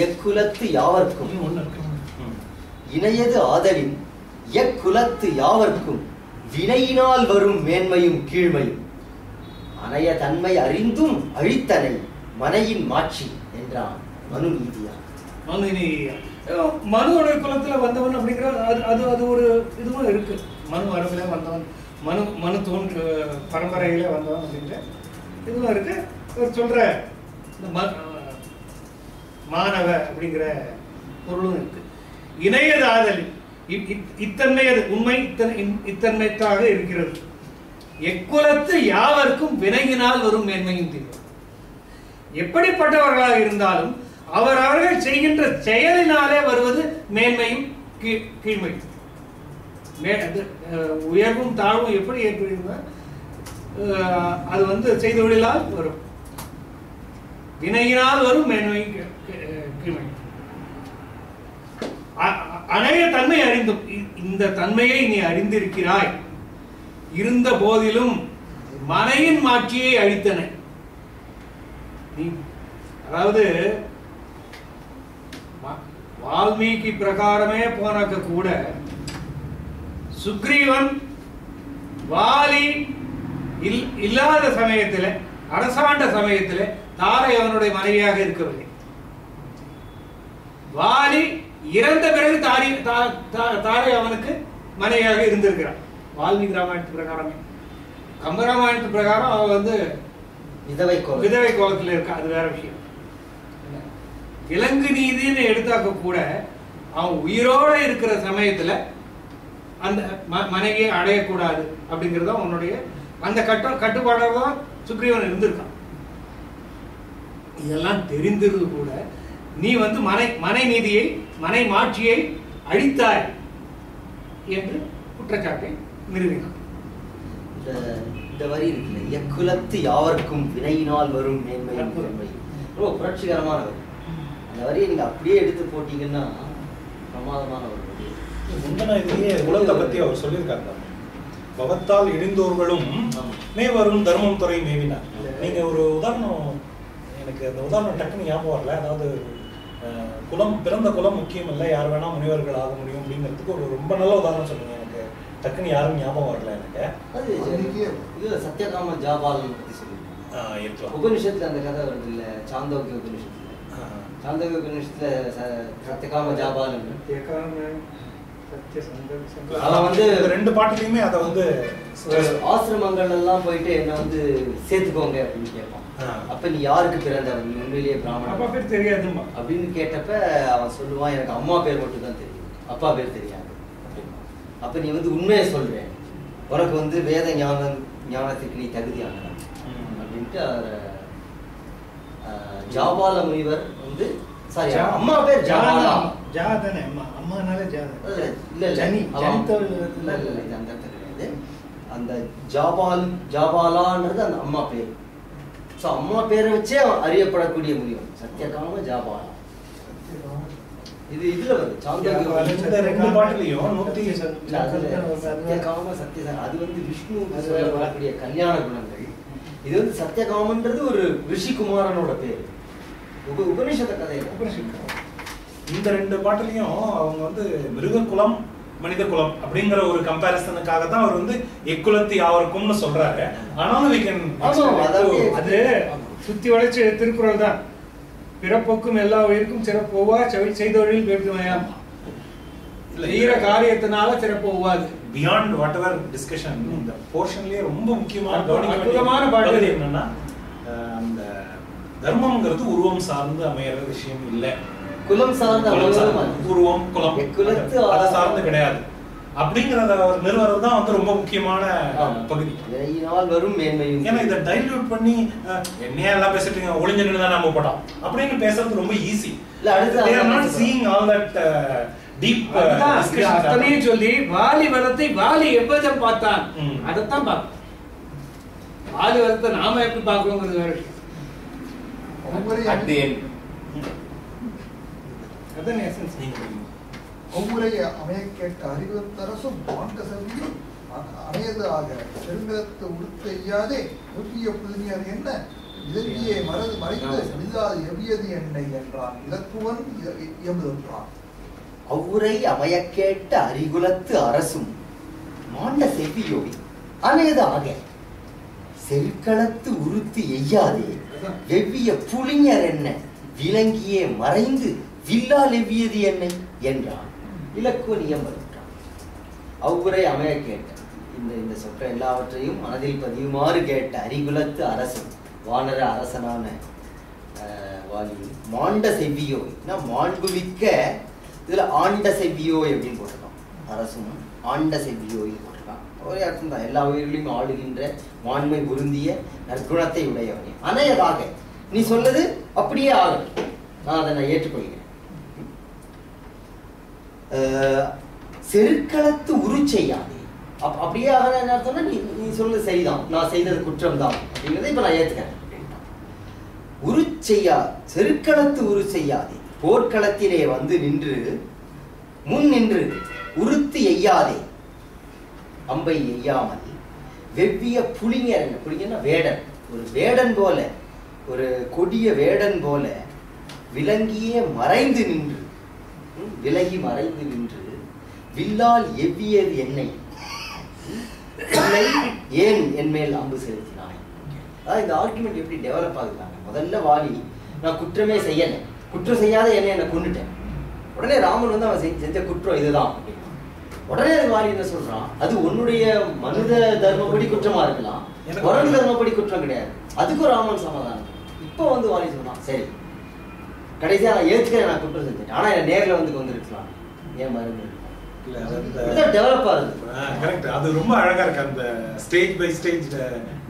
எக்குலத்து யாவர்க்கும், இணையது ஆதலின் எக்குலத்து யாவர்க்கும் வினையினால் வரும் மேன்மையும் கீழ்மையும் அணைய தன்மை அறிந்தும் அழித்தனை மனையின் மாட்சி என்றான் மனு நீதியா. மனுவோட குலத்துல வந்தவன் அப்படிங்கிற அது ஒரு இதுவும் இருக்கு. மனு அரபில வந்தவன், மனு தோன்று பரம்பரையில வந்தவன் அப்படிங்கிற இதுவும் இருக்கு. சொல்ற இந்த மாணவ அப்படிங்கிற பொருளும் இருக்கு. இணையது ஆதல் இத்தன்மை, அது உண்மை இத்தன்மைக்காக இருக்கிறது. எக்குலத்து யாவர்க்கும் வினையினால் வரும் மேன்மையும் தீர்வு. எப்படிப்பட்டவர்களாக இருந்தாலும் அவர்கள் செய்கின்ற செயலினாலே வருவது மேன்மையும் கீழ்மையும். உயர்வும் தாழ்வும் எப்படி ஏற்படுகிறது? அது செய்தொழிலால் வரும், வினையினால் வரும் மேன்மையும் கீழ்மையும். அணைய தன்மை அறிந்தும், இந்த தன்மையை நீ அறிந்திருக்கிறாய், இருந்த போதிலும் மனையின் மாட்சியை அழித்தன. அதாவது வால்மீகி பிரகாரமே போனாக்க கூட சுக்ரீவன் வாலி இல்லாத சமயத்தில், அரசாண்ட சமயத்தில் தாரை அவனுடைய மனைவியாக இருக்கவில்லை. வாலி இறந்த பிறகு தாரை அவனுக்கு மனைவியாக இருந்திருக்கிறான். வால்மீகி ராமாயணத்து பிரகாரமே. கம்பராமாயணத்து பிரகாரம் அவ விதவை கோலத்தில் இருக்கா, அது வேற விஷயம். விலங்கு நீதின்னு எடுத்தாக்க கூட அவன் உயிரோட இருக்கிற சமயத்துல அந்த மனைவியை அடையக்கூடாது அப்படிங்கிறது தான் உன்னுடைய அந்த கட்டுப்பாடாக தான் சுக்ரீவன் இருந்திருக்கான். இதெல்லாம் தெரிந்தது கூட நீ வந்து மனை நீதியை மனை மாட்சியை அழித்தாய் என்று குற்றச்சாட்டை நிறுவினான். இந்த வரி இருக்குல்ல, எக்குலத்து யாவருக்கும் வினையினால் வரும் மேன்மை. ரொம்ப புரட்சிகரமான வரி. அந்த வரியை நீங்க அப்படியே எடுத்து போட்டீங்கன்னா பிரமாதமான ஒரு வரி. முந்தன இதுலயே குலத்தை பத்தி அவர் சொல்லியிருக்காரு. பவத்தால் இடிந்தோர்களும் மேவரும் தர்மம் துறை மேவினார். நீங்க ஒரு உதாரணம், எனக்கு அந்த உதாரணம் டக்குன்னு ஞாபகம் வரல. அதாவது குலம், பிறந்த குலம் முக்கியம் இல்லை, யார் வேணா முனிவர்கள் ஆக முடியும் அப்படிங்கிறதுக்கு ஒரு ரொம்ப நல்ல உதாரணம் சொல்லுங்க. எனக்கு டக்குன்னு யாரும் ஞாபகம் வரல. எனக்கு அது சத்யகாம ஜாபாலன் பத்தி சொல்லுங்க. உபனிஷத்துல அந்த கதை வருது இல்ல, சாந்தோக்கிய உபனிஷத்துல. சாந்தோக்கிய உபனிஷத்துல சத்யகாம ஜாபாலன் அவன் வந்து ரெண்டு பாட்டுலயுமே அதை வந்து ஆசிரமங்கள் எல்லாம் போயிட்டு என்ன வந்து சேர்த்துக்கோங்க அப்படின்னு கேட்பான். அப்ப நீ யாருக்கு பிறந்தவன், நீ உண்மையிலேயே பிராமணன்? அப்பா பேர் தெரியாதுமா அப்படின்னு கேட்டப்ப அவன் சொல்லுவான், எனக்கு அம்மா பேர் மட்டும் தான் தெரியும், அப்பா பேர் தெரியாது. அப்ப நீ வந்து உண்மையை சொல்ற, உனக்கு வந்து வேத ஞானத்துக்கு நீ தகுதியானவன் அப்படின்ட்டு ஜாபால முனிவர் வந்து சாரி அம்மா பேர் ஜாபாலா. ஜாதனே அம்மா, அம்மானால ஜாதன் இல்ல இல்ல அந்த கிடையாது. அந்த ஜாபாலான்றது அந்த அம்மா பேர். சோ அம்மா பேரை வச்சே அறியப்படக்கூடிய முனிவன் சத்யகாம ஜாபாலா. இது இதுல வருது சாந்தோக்கிய ரெண்டு பாட்டுலயும் சத்யகாம சத்யகாம அது வந்து விஷ்ணு சொல்லக்கூடிய கல்யாண குணங்கள். இது வந்து சத்யகாமன்றது ஒரு ரிஷிகுமாரனோட பேர். உபனிஷத கதை. இந்த ரெண்டு பாட்டுலயும் அவங்க வந்து மிருக குலம் மனித குலம் அப்படிங்கிற ஒரு கம்பேரிசனுக்காக தான் அவர் வந்து எக்குலத்து யாவருக்கும்னு சொல்றாரு. ஆனாலும் அது சுத்தி வளைச்சு திருக்குறள் தான். பிறப்போக்கும் எல்லா உயிருக்கும் சிறப்போவா செய்தொழில் பெருமையாம். ஈர காரியத்தினால சிறப்போவாது. பியாண்ட் வாட் எவர் டிஸ்கஷன் இந்த போர்ஷன்லயே ரொம்ப முக்கியமான அற்புதமான பாடல் என்னன்னா, அந்த தர்மம்ங்கிறது உருவம் சார்ந்து அமையற விஷயம் இல்லை, குலம் சார்ந்த உருவம் குலம் அதை சார்ந்து கிடையாது அப்படிங்கறத நிறுவனம் தான் வந்து ரொம்ப முக்கியமான பகுதி. வரும் மேன்மையும். ஏன்னா இதை டைல்யூட் பண்ணி என்னையா எல்லாம் பேசிட்டீங்க, ஒளிஞ்ச நின்று தான் நம்ம போட்டோம் அப்படின்னு பேசுறது ரொம்ப ஈஸி. சொல்லி வாலி வரத்தை வாலி எப்ப பார்த்தான் அதைத்தான் பார்த்தான். வாலி வரத்தை நாம எப்படி பார்க்கணுங்கிறது வேற விஷயம். ஒவ்வொரு அமைய கேட்ட அறிவுத்தரசும் மாண்ட செல்வியும் அமையது ஆக பெருங்கத்து உடுத்தையாதே நூற்றிய புதுமையார் என்ன இதற்கியே மறைந்து இல்லாது எவ்வியது என்னை என்றான் இலக்குவன் என்றான். அவ்வுரை அமைய கேட்ட அறிகுலத்து அரசும் மாண்ட செவ்வியோய் அமையது ஆக செல்களத்து உறுத்து எய்யாதே எவ்விய புலிஞர் என்ன விலங்கியே மறைந்து வில்லால் எவ்வியது என்னை என்றான். இலக்குவ நியமன்றான். அவ்வுரை அமைய கேட்ட இந்த சொற்கள் எல்லாவற்றையும் மனதில் பதியுமாறு கேட்ட அறிகுலத்து அரசன் வானர அரசனான வாலி மாண்ட செவ்வியோ மாண்புமிக்க, இதுல ஆண்ட செவ்வியோய் அப்படின்னு போட்டிருக்கான். அரசும் ஆண்ட செவ்வியோய் போட்டிருக்கான். ஒரே அர்த்தம் தான். எல்லா உயிர்களையும் ஆளுகின்ற மாண்மை பொருந்திய நற்குணத்தை உடையவனே அனையதாக நீ சொல்லது அப்படியே ஆகும், நான் அதை நான் ஏற்றுக்கொள்கிறேன். செருக்களத்து உரு செய்யாதே. அப்படியே ஆக என்ன அர்த்தம்னா நீ சொல்றது சரிதான், நான் செய்தது குற்றம் தான் அப்படிங்கிறத இப்ப நான் ஏத்துக்கிறேன். உரு செய்யா செருக்களத்து உரு செய்யாதே, போர்க்களத்திலே வந்து நின்று முன் நின்று உறுத்து எய்யாதே, அம்பை எய்யாமல் வெவ்விய புலிஞர் என்ன, புலிஞர்னா வேடன், ஒரு வேடன் போல, ஒரு கொடிய வேடன் போல விலங்கியே மறைந்து நின்று, விலகி மறைந்து நின்று வில்லால் எவ்வியது என்னை ஏன் என் மேல் அம்பு செலுத்தினாய். அதாவது இந்த ஆர்குமெண்ட் எப்படி டெவலப் ஆகுதுனாங்க, முதல்ல வாலி நான் குற்றமே செய்யலை, குற்றம் செய்யாத என்னை கொண்டுட்டேன். உடனே ராமன் வந்து அவன் செஞ்ச குற்றம் இதுதான் அப்படின்னா, உடனே அது வாலி என்ன சொல்றான், அது உன்னுடைய மனித தர்மப்படி குற்றமா இருக்கலாம், குரங்கு தர்மப்படி குற்றம் கிடையாது, அதுக்கும் ராமன் சமாதானம். இப்போ வந்து வாலி சொல்றான், சரி கடைசியா நான் ஏத்துக்கிறேன், நான் குற்றம் செஞ்சேன், ஆனா என்ன நேர்ல வந்துருக்கலாம், ஏன் மருந்து டெவலப் ஆகுது. கரெக்ட். அது ரொம்ப அழகா இருக்கு அந்த stage by stage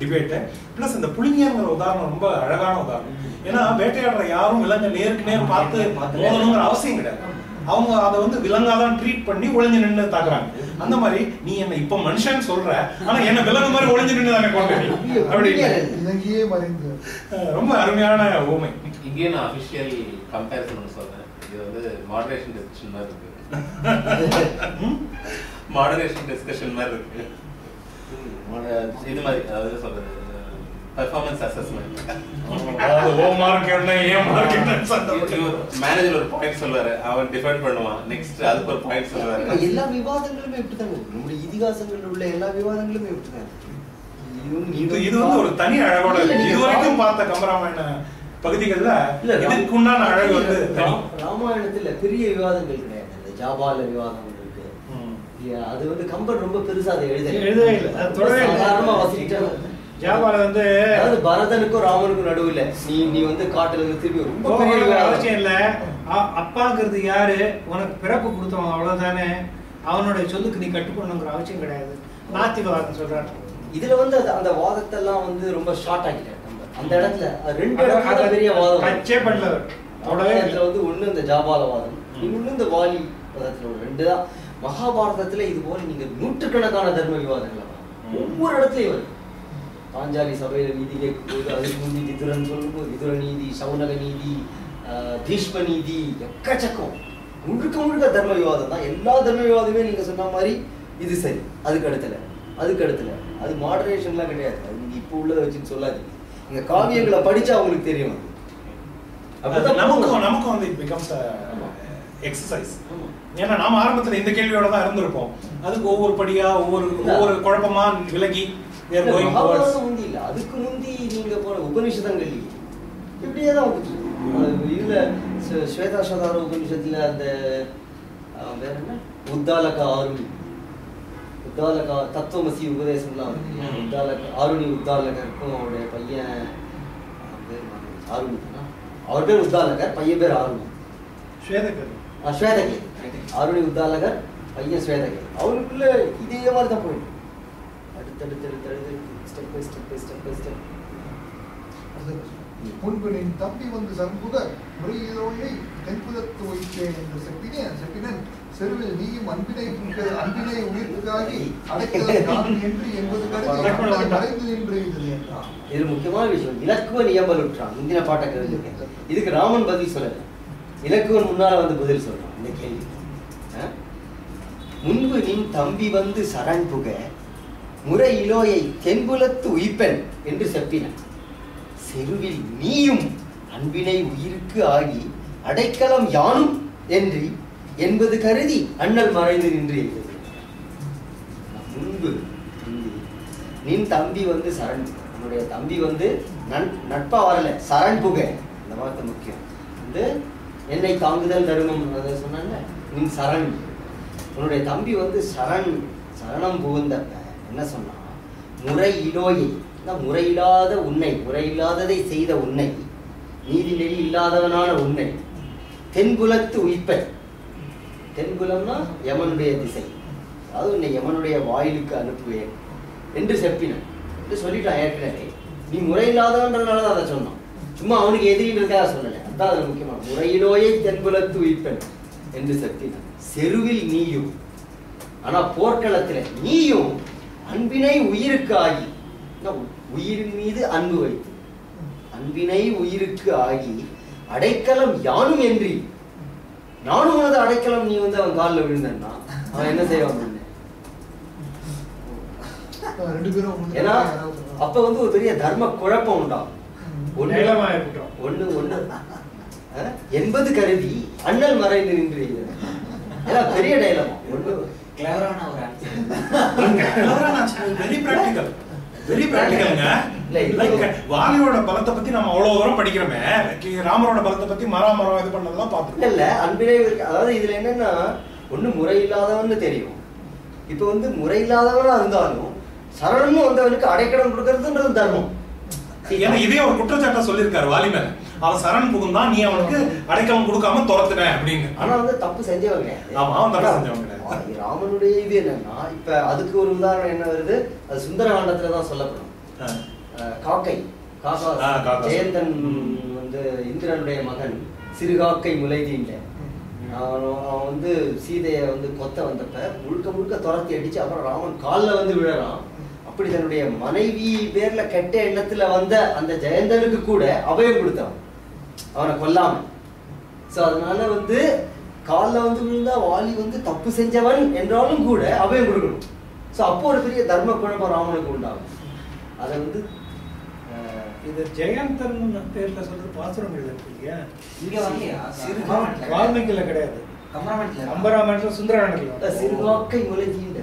debate. Plus இந்த புலிங்கங்கிற உதாரணம் ரொம்ப அழகான உதாரணம். ஏன்னா வேட்டையாடுற யாரும் விலங்க நேருக்கு நேர் பார்த்து மோதணுங்கிற அவசியம் கிடையாது. அவங்க அதை வந்து விலங்காதான் ட்ரீட் பண்ணி ஒளிஞ்சு நின்று தாக்குறாங்க. அந்த மாதிரி நீ என்ன இப்ப மனுஷன் சொல்ற, ஆனா என்ன விலங்கு மாதிரி ஒளிஞ்சு நின்று தானே கொண்டு அப்படி இலங்கையே மறைந்து. ரொம்ப அருமையான ஊமை. இங்கே நான் அபிஷியல் கம்பேரிசன் சொல்றேன். இது வந்து மாடரேஷன் டிஸ்கஷன் மாதிரி இருக்கு. மாடரேஷன் டிஸ்கஷன் மாதிரி இருக்கு. இது மாதிரி அதாவது சொல்றது பெர்ஃபார்மன்ஸ் அசஸ்மெண்ட். அதாவது ஓ மார்க் என்ன ஏ மார்க் என்ன மேனேஜர் ஒரு பாயிண்ட் சொல்வாரு, அவன் டிஃபைன் பண்ணுவான், நெக்ஸ்ட் அதுக்கு ஒரு பாயிண்ட் சொல்வாரு. எல்லா விவாதங்களுமே இப்படிதாங்க, நம்முடைய இதிகாசங்கள் உள்ள எல்லா விவாதங்களுமே இப்படிதான். இது வந்து ஒரு தனி அழகோட இதுவரைக்கும் பார்த்த கம்பராமாயண பகுதிகள்ல இதுக்கு உண்டான அழகு வந்து ராமாயணத்துல பெரிய விவாதங்கள் கிடையாது. ஜாபால விவாதம் இருக்கு, அது வந்து கம்பன் ரொம்ப பெருசா அதை எழுதவே இல்லை, சாதாரணமா வாசிக்கிட்டாங்க. ஜாபால வந்து அதாவது பரதனுக்கும் ராமனுக்கும் நடுவுல நீ வந்து காட்டுல இருந்து திரும்பி ரொம்ப பெரிய அவசியம் இல்ல. அப்பாங்கிறது யாரு, உனக்கு பிறப்பு கொடுத்தவன் அவ்வளவுதானே, அவனுடைய சொல்லுக்கு நீ கட்டுப்படணுங்கிற அவசியம் கிடையாது. நாத்திகவாதம் சொல்றாரு. இதுல வந்து அந்த வாதத்தெல்லாம் வந்து ரொம்ப ஷார்ட் ஆகிட்டாரு அந்த இடத்துல. ரெண்டு இடத்துல பெரிய வாதம் கச்சே பண்ணல. அதுல வந்து ஒண்ணு இந்த ஜாபால வாதம், இன்னொன்னு இந்த வாலி வாதத்துல ஒரு ரெண்டு தான். மகாபாரதத்துல இது போல நீங்க நூற்றுக்கணக்கான தர்ம விவாதங்கள் ஒவ்வொரு இடத்துலயும் வருது. பாஞ்சாலி சபையில நீதி கேட்கும் போது அதுக்கு முந்தி விதுரன் சொல்லும்போது விதுர நீதி, சவுனக நீதி, பீஷ்ம நீதி, எக்கச்சக்கம் முழுக்க தர்ம விவாதம் தான். எல்லா தர்ம விவாதமே நீங்க சொன்ன மாதிரி இது சரி, அதுக்கு அடுத்துல அது மாடரேஷன்லாம் கிடையாது. அது நீங்க இப்போ உள்ளதை வச்சுன்னு சொல்லாதீங்க. இந்த காவியங்களை படிச்சா அவங்களுக்கு தெரியும். நமக்கும் வந்து இட் பிகம்ஸ் எக்ஸசைஸ். ஏன்னா நாம ஆரம்பத்துல இந்த கேள்வியோட தான் இருந்திருப்போம். அதுக்கு ஒவ்வொரு படியா ஒவ்வொரு குழப்பமா விலகி அதுக்கு முந்தி நீங்க போன உபநிஷதங்கள் இப்படியே தான் இதுல ஸ்வேதாஸ்வதார உபநிஷத்துல அந்த வேற என்ன உத்தாலக ஆருணி, உத்தாலக தத்துவமசி உபதேசம்லாம் இருக்கு. உத்தாலக ஆருணி உத்தாலகருக்கும் அவருடைய பையன் ஆருணி, அவர் பேர் உத்தாலகர், பையன் பேர் ஆருணி. ஸ்வேதகேது ஆருணி உத்தாலகர், பையன் ஸ்வேதகேது. அவருக்குள்ள இதே மாதிரி தான் போயிட்டு முன்பு நின் தம்பி வந்து சண்முக முறையிலோயை தென்புதத்து வைத்தேன் என்று செப்பினன் செருவில் நீயும் அன்பினை உயிர்ப்புக்காகி அடைக்கலம் என்று என்பது கருதி மறைந்து நின்று என்றான். இது முக்கியமான விஷயம். இலக்குவன் இயம்பலுற்றான். முந்தின பாட்டை கருதுங்க. இதுக்கு ராமன் பதில் சொல்லல, இலக்குவன் முன்னால வந்து பதில் சொல்றான் இந்த கேள்வி. முன்பு நின் தம்பி வந்து சரண் புக முறை இலோயை தென்புலத்து உயிப்பன் என்று செப்பின செருவில் நீயும் அன்பினை உயிருக்கு ஆகி அடைக்கலம் யானும் என்று என்பது கருதி அண்ணல் மறைந்து நின்று. முன்பு நின் தம்பி வந்து சரண், உன்னுடைய தம்பி வந்து நட்பா வரல, சரண் புக, இந்த வார்த்தை முக்கியம். வந்து என்னை தாங்குதல் தருமம் சொன்ன நின் சரண், உன்னுடைய தம்பி வந்து சரணம் புகுந்த என்ன சொன்னா, முறை இலோயை முறையில்லாத உன்னை, முறையில்லாததை செய்த உன்னை, நீதி நெறி இல்லாதவனான உன்னை, தென்புலத்து உயிப்ப, தென்புலம்னா யமனுடைய திசை, அதாவது உன்னை யமனுடைய வாயிலுக்கு அனுப்புவேன் என்று செப்பினான் என்று சொல்லிட்டான். ஏற்கனவே நீ முறையில்லாதவன்றதுனால தான் அதை சொன்னான், சும்மா அவனுக்கு எதிரின்றதுக்காக சொல்லலை. அதான் அது முக்கியமான முறையிலோயை தென்புலத்து உயிப்பன் என்று செப்பினான். செருவில் நீயும், ஆனா போர்க்களத்துல நீயும் அன்பினை உயிருக்கு ஆகி, உயிரின் மீது அன்பு வைத்து அன்பினை உயிருக்கு ஆகி அடைக்கலம் யானும் என்று, நானும் வந்து அடைக்கலம் நீ வந்து அவன் காலில் விழுந்தா அவன் என்ன செய்வான்? ஏன்னா அப்ப வந்து ஒரு பெரிய தர்ம குழப்பம் உண்டாகும். ஒண்ணு என்பது கருதி அண்ணல் மறைந்து நின்று பெரிய டைலமா. ஒண்ணு வெரி பிராக்டிகல்ங்க. வாலியோட பலத்தை பத்தி நம்ம அவ்வளவு தூரம் படிக்கிறோமே, ராமரோட பலத்தை பத்தி மரம் இது பண்ணதெல்லாம் பாத்துருக்கோம். இல்ல அன்பினை, அதாவது இதுல என்னன்னா ஒண்ணு முறையில்லாதவன்னு தெரியும். இப்ப வந்து முறையில்லாதவனா இருந்தாலும் சரணமும் வந்தவனுக்கு அடைக்கலம் கொடுக்கறதுன்றது தர்மம். ஏன்னா இதே ஒரு குற்றச்சாட்டை சொல்லியிருக்காரு வாலி மேல. அவன் சரண் புகுந்தான், நீ அவனுக்கு அடைக்கலம் கொடுக்காம துரத்துன அப்படின்னு. ஆனா வந்து தப்பு செஞ்சவங்க கிடையாது. ஆமா, அவன் தப்பு செஞ்சவங்க கிடையாது. ராமனுடைய இது என்னன்னா, இப்ப அதுக்கு ஒரு உதாரணம் என்ன வருது, அது சுந்தரகாண்டத்துல தான் சொல்லப்படும். காக்கை ஜெயந்தன் வந்து இந்திரனுடைய மகன் சிறுகாக்கை முளைதீண்ட அவன் வந்து சீதையை வந்து கொத்த வந்தப்ப முழுக்க முழுக்க துரத்தி அடிச்சு அப்புறம் ராமன் காலில் வந்து விழறான். அப்படி தன்னுடைய மனைவி பேர்ல கெட்ட எண்ணத்துல வந்த அந்த ஜெயந்தனுக்கு கூட அபயம் கொடுத்தான், அவனை கொல்லாம. சோ அதனால வந்து காலில் வந்து விழுந்தா வாலி வந்து தப்பு செஞ்சவன் என்றாலும் கூட அபயம் கொடுக்கணும். சோ அப்போ ஒரு பெரிய தர்ம குழப்பம் ராமனுக்கு உண்டாகும். அதை வந்து இது ஜெயந்தன் பேர்ல சொல்றது பாசுரம் இருக்கு இல்லையா, இங்க வரலையா? வால்மீகில கிடையாது, கம்பராமாயணத்துல சுந்தரகாண்டத்துல சிறுகாக்கை முளைதீண்ட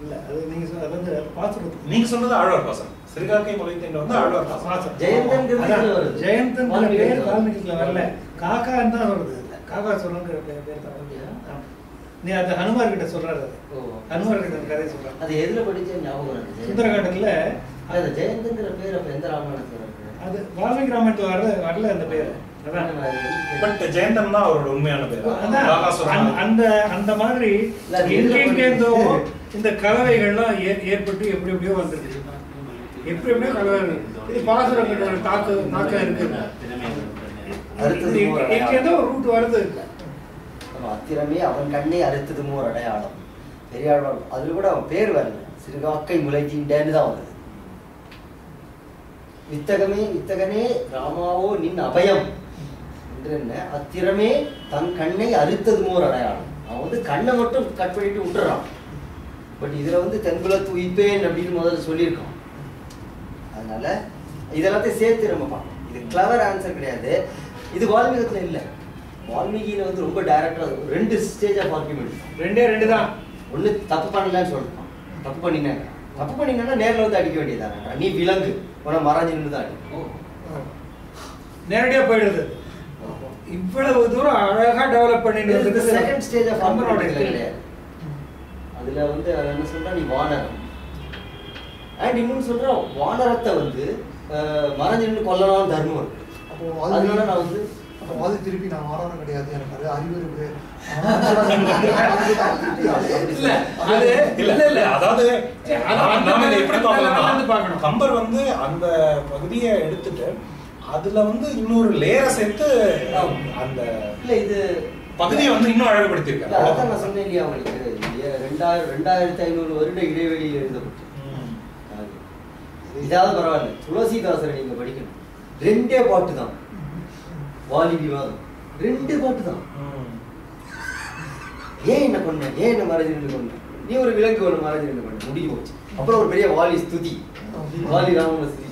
இல்ல. அது நீங்க அது வந்து பாசுரம், நீங்க சொன்னது ஆழ்வார் பாசனம். சிறுகாக்கை முளைதீண்ட வந்து ஆழ்வார் பாசனம். ஜெயந்தன் பேர் வால்மீகில வரல, காக்கான்னு தான் வருது. காக்கா சொல்லுங்கிற பேர் தான் வருது. நீ அந்த ஹனுமார் கிட்ட சொல்றாரு, ஹனுமார் கிட்ட கதை சொல்றாரு. அது எதுல படிச்ச ஞாபகம் இருக்கு? சுந்தரகாண்டத்துல அது ஜெயந்தங்கிற பேர் அப்ப எந்த ராமாயணத்துல இருக்கு? அது வால்மீகி ராமாயணத்துல வரல அந்த பேர். பட் ஜெயந்தன் தான் அவரோட உண்மையான பேர். அந்த அந்த மாதிரி எங்கெங்கேருந்தோ இந்த கலவைகள்லாம் ஏற்பட்டு எப்படி எப்படியோ வந்துருக்கு, எப்படி எப்படியோ கலவை. இது பாசுரங்கள் தாக்கம் இருக்கு, எங்கேருந்தோ ஒரு ரூட் வருது. அத்திரமே அவன் கண்ணை அறுத்தது மோர் அடையாளம். பெரியாழ்வார் அதுல கூட அவன் பேர் வரல, சிறுகாக்கை முளைதீண்டன்னு தான் வருது. வித்தகனே ராமாவோ நின் அபயம் என்று என்ன, அத்திரமே தன் கண்ணை அறுத்தது மோர் அடையாளம். அவன் வந்து கண்ணை மட்டும் கட் பண்ணிட்டு விட்டுறான். பட் இதுல வந்து தென்குலத்து உயிப்பேன் அப்படின்னு முதல்ல சொல்லியிருக்கான். அதனால இதெல்லாத்தையும் சேர்த்து நம்ம பார்க்கணும். இது கிளவர் ஆன்சர் கிடையாது. இது வால்மீகத்துல இல்லை. வால்மீகியில வந்து ரொம்ப டைரக்டா 2 ஸ்டேஜ் ஆஃப் ஆர்குமெண்ட். ரெண்டு தான். ஒண்ணு தப்பு பண்ணலன்னு சொல்றான், தப்பு பண்ணினா நேரில் வந்து அடிக்க வேண்டியதான, நீ விலங்கு உன மறைஞ்சு நின்று தான் அடி, நேரடியா போயிடுது. இவ்வளவு தூரம் அழகா டெவலப் பண்ணிட்டு செகண்ட் ஸ்டேஜ் ஆஃப் ஆர்குமெண்ட் கிடையாது. அதுல வந்து என்ன சொல்றா, நீ வானரம். அண்ட் இன்னொன்னு சொல்றான், வானரத்தை வந்து மறைஞ்சு நின்று கொல்லலாம் தர்மம் இருக்கு. அதனால நான் வந்து அது திருப்பி நான் வாரம் கிடையாது, எனக்கு அறிவு இருக்கு. கம்பர் வந்து அந்த பகுதியை எடுத்துட்டு அதுல வந்து இன்னொரு லேயரை சேர்த்து அந்த இல்ல இது பகுதியை வந்து இன்னும் அழகுபடுத்திருக்காரு. அதான் நான் சொன்னேன் இல்லையா உங்களுக்கு, 2500 வருட இடைவெளியில் எழுதப்பட்டு. இதாவது பரவாயில்ல, துளசிதாசரை நீங்க படிக்கணும். 2 பாட்டு தான் வாலி விவாதம், 2 பாட்டு தான். ஏன் என்ன பண்ண, ஏன் என்ன மறைஞ்சு கொண்ட, நீ ஒரு விலங்கு ஒன்று மறைஞ்சு கொண்ட, முடிஞ்சு போச்சு. அப்புறம் ஒரு பெரிய வாலி ஸ்துதி, வாலி ராமனை ஸ்துதி.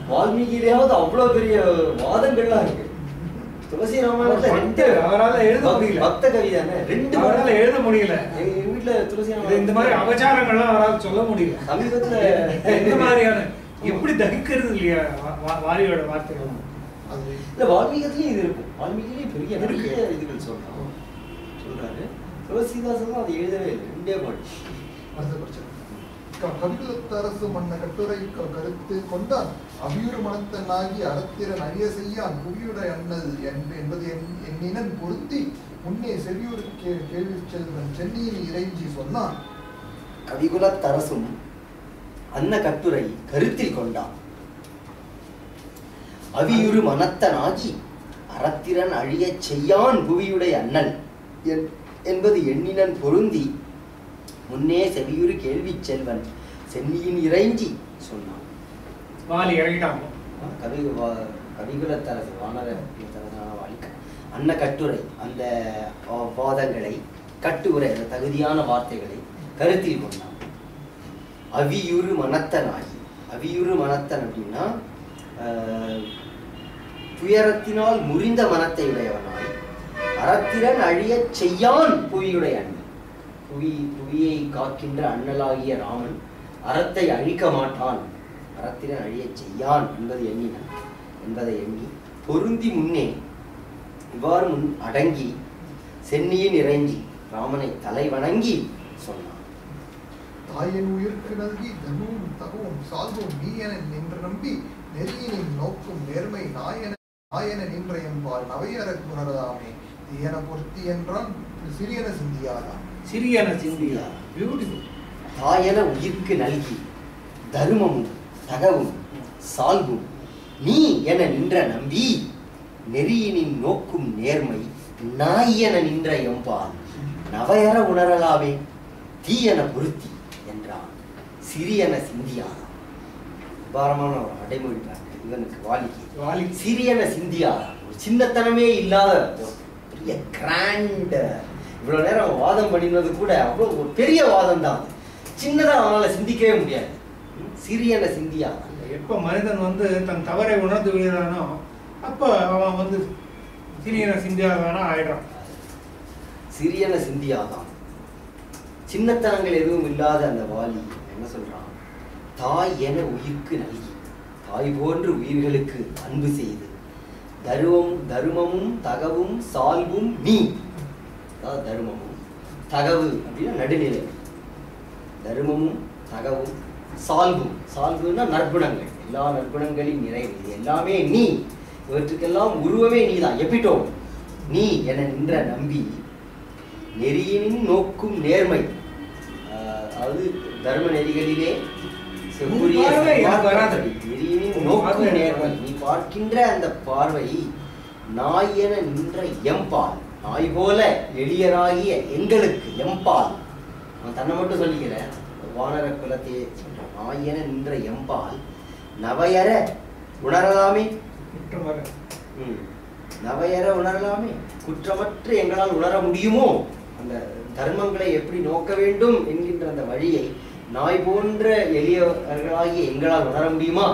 வால்மீகியிலேயாவது அவ்வளவு பெரிய வாதங்கள்லாம் இருக்கு. துளசி ராமாயணத்துல அவரால் எழுத முடியல, பக்த கவி தானே, 2 அவரால் எழுத முடியல. எங்க வீட்டுல துளசி இந்த மாதிரி அபச்சாரங்கள்லாம் அவரால் சொல்ல முடியல. சமீபத்துல இந்த மாதிரியான எப்படி தகிக்கிறது இல்லையா வாலியோட வார்த்தைகள். இல்ல வால்மீகத்திலயும் இது இருக்கும், வால்மீகிலேயும் பெரிய நிறைய இதுகள் சொல்றாரு. துளசிதாசன் அதை எழுதவே இல்லை, 2 பாட்டு. கபிலத்தரசு மன்ன கட்டுரை கருத்து கொண்டான் அபியுறு மனத்தனாகி அறத்திறன் அறிய செய்யான் புவியுடை அண்ணல் என்பது எண்ணினன் பொருந்தி முன்னே செவியூர் கேள்வி செல்வன் சென்னியில் இறைஞ்சி சொன்னான். கவிகுலத்தரசும் அன்ன கட்டுரை கருத்தில் கொண்டான், அவியுறு மனத்தனாகி அறத்திறன் அழிய செய்யான் புவியுடை அண்ணல் என்பது எண்ணினன் பொருந்தி முன்னே செவியுறு கேள்வி செல்வன் சென்னியின் இறைஞ்சி சொன்னான். வாலி இறங்கிட்டான். கவிகுலத்தரசு வானர வாலிக்க அன்ன கட்டுரை, அந்த வாதங்களை கட்டுரை, அந்த தகுதியான வார்த்தைகளை கருத்தில் கொண்டான். அவியுறு மனத்தனாகி, அவியுறு மனத்தன் அப்படின்னா துயரத்தினால் முறிந்த மனத்தை உடையவனாய் அறத்திறன் அழிய செய்யான் புவியுடைய அண்ணன். புவியை காக்கின்ற அண்ணலாகிய ராமன் அறத்தை அழிக்க மாட்டான், அறத்திறன் அழிய செய்யான் என்பதை எண்ணி பொருந்தி முன்னே இவ்வாறு முன் அடங்கி சென்னியின் இறைஞ்சி ராமனை தலை வணங்கி சொன்னான். தாயின் உயிருக்கு நல்கி தனுவும் தகவும் சால்வும் நீ என நின்று நம்பி நெறியினின் நோக்கும் நேர்மை நாயன நின்ற என்பால் நவையற குணரதாமே தீயன பொருத்தி என்றால் சிறியன சிந்தியாதான். சிறியன சிந்தியா. பியூட்டிஃபுல். தாயன உயிர்க்கு நல்கி தருமமும் தகவும் சால்வும் நீ என நின்ற நம்பி நெறியினின் நோக்கும் நேர்மை நாயன நின்ற எம்பால் நவையற உணரலாவே தீயன பொருத்தி என்றான் சிறியன சிந்தியாதான். பாரமான ஒரு அடைமொழி இவனுக்கு வாலிக்கு சிறியன சிந்தியாதான். ஒரு சின்னத்தனமே இல்லாத பெரிய கிராண்ட். இவ்வளவு நேரம் வாதம் பண்ணினது கூட அவ்வளவு ஒரு பெரிய வாதம் தான். சின்னதா அவனால சிந்திக்கவே முடியாது. சிறியன சிந்தியாதான். எப்ப மனிதன் தன் தவறை உணர்ந்து விடுகிறானோ அப்ப அவன் சிறியன சிந்தியாதானா ஆயிடுறான். சிறியன சிந்தியாதான். சின்னத்தனங்கள் எதுவும் இல்லாத அந்த வாலி என்ன சொல்றான்? தாய் என உயிர்க்கு நல்கி, தாய் போன்று உயிர்களுக்கு அன்பு செய்து தருமமும் தகவும் சால்வும் நீ. அதாவது தருமமும் தகவு அப்படின்னா நடுநிலை. தருமமும் தகவும் சால்வுன்னா நற்குணங்கள், எல்லா நற்குணங்களின் நிறைவு. இது எல்லாமே நீ, இவற்றுக்கெல்லாம் உருவமே நீதான். எப்பிட்டோ நீ என நின்ற நம்பி நெறியினின் நோக்கும் நேர்மை, அதாவது தர்ம நெறிகளிலே நெறியினின் நோக்கும் நேர்மை. நீ பார்க்கின்ற அந்த பார்வை நாய் என நின்ற எம்பால், நாய் போல எளியராகிய எங்களுக்கு எம்பால். அவன் தன்னை மட்டும் சொல்லிக்கிற வானர குலத்தையே சொல்றான். நாய் என நின்ற எம்பால் நவையற உணரலாமே. நவையற உணரலாமே, குற்றமற்ற எங்களால் உணர முடியுமோ? அந்த தர்மங்களை எப்படி நோக்க வேண்டும் என்கின்ற அந்த வழியை நாய் போன்ற எளியவர்களாகிய எங்களால் உணர முடியுமா?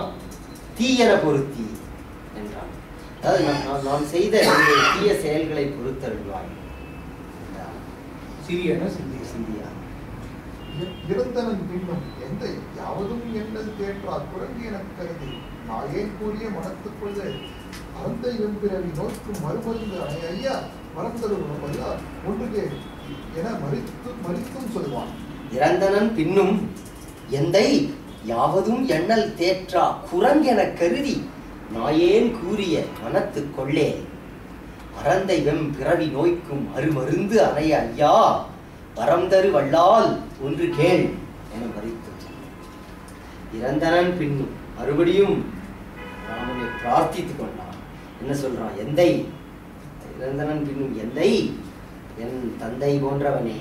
தீயன பொருத்தி என்றான். அதாவது நான் செய்த தீய செயல்களை பொறுத்தருள்வாய். சிறியன சிந்தியா. இருந்தனன் பின்னும் எந்த யாவதும் எண்ணல் தேற்றா குரங்கு எனக் கருதி நாயேன் கூறிய மனத்துக்குள்ள அறந்தை வெம்பிரவி நோக்கும் மறுமருந்து ஐயா மறந்தருவல்லா ஒன்றுகே என மறித்தும் சொல்வான். இறந்தனன் பின்னும் எந்தை யாவதும் எண்ணல் தேற்றா குரங்கென கருதி நாயேன் கூறிய மனத்து கொள்ளே அறந்தை வெம் பிறவி நோய்க்கும் அருமருந்து அறைய ஐயா வரந்தரு வல்லால் ஒன்று கேள் என மறித்து. இறந்தனன் பின்னும் மறுபடியும் ராமனை பிரார்த்தித்துக் கொண்டான். என்ன சொல்றான்? எந்தை, இறந்தனன் பின்னும் எந்தை, என் தந்தை போன்றவனே,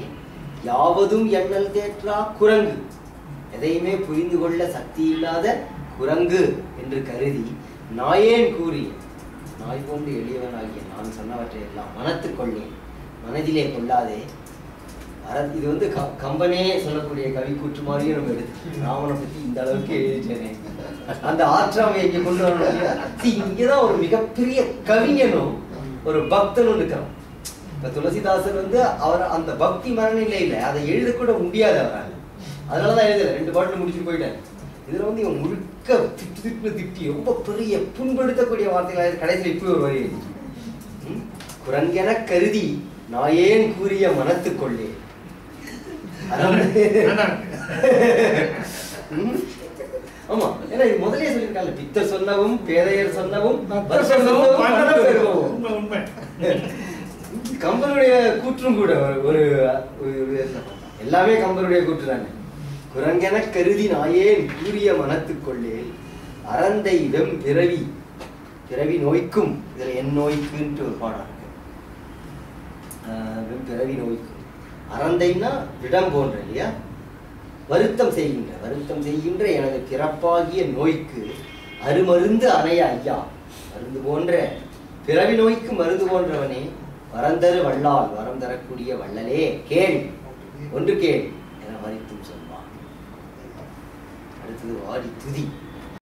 யாவதும் எண்ணல் தேற்றா குரங்கு, எதையுமே புரிந்து கொள்ள சக்தி இல்லாத குரங்கு என்று கருதி நாயேன் கூறிய, நாய் போன்று எளியவனாகிய நான் சொன்னவற்றை எல்லாம் மனத்துக் கொள்ளேன், மனதிலே கொள்ளாதே. இது கம்பனே சொல்லக்கூடிய கவி கூற்று மாதிரியும் நம்ம எடுத்து ராமனை பத்தி இந்த அளவுக்கு எழுதிட்டேனே, அந்த ஆற்றாமை இங்க கொண்டு வரணும். இங்கதான் ஒரு மிகப்பெரிய கவிஞனும் ஒரு பக்தனும் இருக்கிறான். இப்ப துளசிதாசர் அவர் அந்த பக்தி மனநிலையில அதை எழுதக்கூட முடியாது அவரால். அதனாலதான் எழுதல, 2 பாட்டு முடிச்சுட்டு போயிட்டாரு. இதுல இவன் முழுக்க திட்டி ரொம்ப பெரிய புண்படுத்தக்கூடிய வார்த்தைகள் கடைசியில் இப்படி ஒரு வரி, குரங்கென கருதி நாயேன் கூறிய மனத்து கொள்ளே. ஆமா, ஏன்னா இது முதலே சொல்லியிருக்காங்க, பித்தர் சொன்னவும் பேதையர் சொன்னவும் கம்பனுடைய கூற்றும் கூட ஒரு எல்லாமே கம்பனுடைய கூற்று தானே. குரங்கென கருதி நாயேன் கூறிய மனத்துக் கொள்ளே அறந்தை வெம் பிறவி நோய்க்கும். இதுல என் நோய்க்குன்ட்டு ஒரு பாடம் இருக்கு. வெம் பிறவி நோய்க்கும், அறந்தைன்னா விடம் போன்ற இல்லையா, வருத்தம் செய்கின்ற எனது பிறப்பாகிய நோய்க்கு அருமருந்து அணைய ஐயா, மருந்து போன்ற பிறவி நோய்க்கு மருந்து போன்றவனே, வரந்தரு வல்லால் வரம் தரக்கூடிய வள்ளலே கேள் ஒன்று கேள் என மறித்தும் சொல்வான். அடுத்தது வாடி துதி.